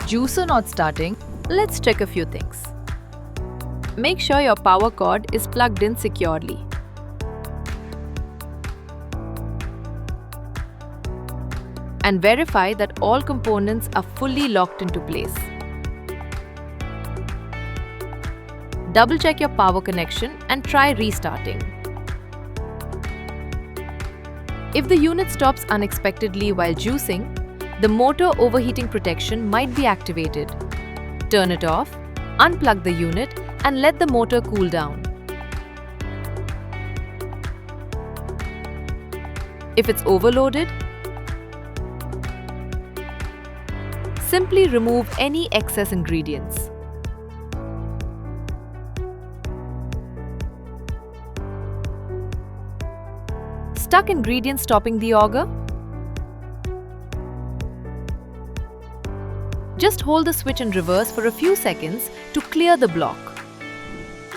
Juicer not starting, let's check a few things. Make sure your power cord is plugged in securely. And verify that all components are fully locked into place. Double check your power connection and try restarting. If the unit stops unexpectedly while juicing, the motor overheating protection might be activated. Turn it off, unplug the unit, and let the motor cool down. If it's overloaded, simply remove any excess ingredients. Stuck ingredients stopping the auger? Just hold the switch in reverse for a few seconds to clear the block.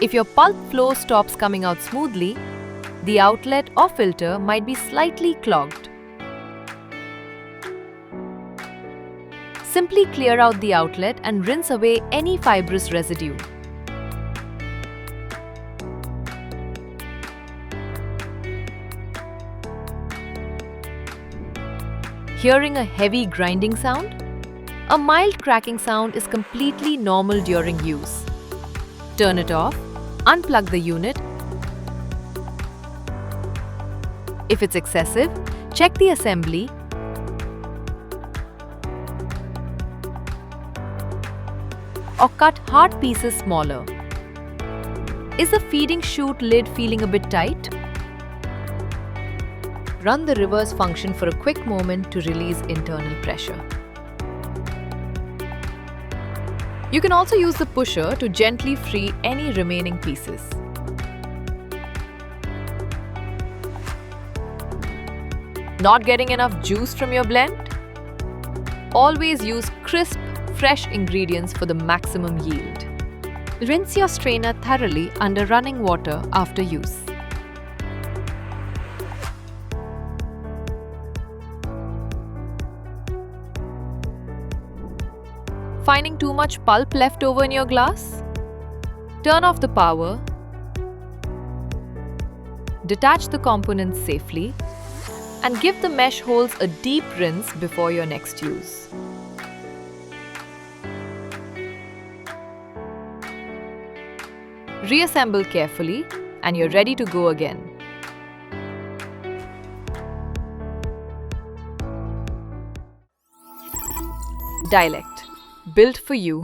If your pulp flow stops coming out smoothly, the outlet or filter might be slightly clogged. Simply clear out the outlet and rinse away any fibrous residue. Hearing a heavy grinding sound? A mild cracking sound is completely normal during use. Turn it off, unplug the unit. If it's excessive, check the assembly or cut hard pieces smaller. Is the feeding chute lid feeling a bit tight? Run the reverse function for a quick moment to release internal pressure. You can also use the pusher to gently free any remaining pieces. Not getting enough juice from your blend? Always use crisp, fresh ingredients for the maximum yield. Rinse your strainer thoroughly under running water after use. Finding too much pulp left over in your glass? Turn off the power, detach the components safely, and give the mesh holes a deep rinse before your next use. Reassemble carefully, and you're ready to go again. DYLECT, built for you.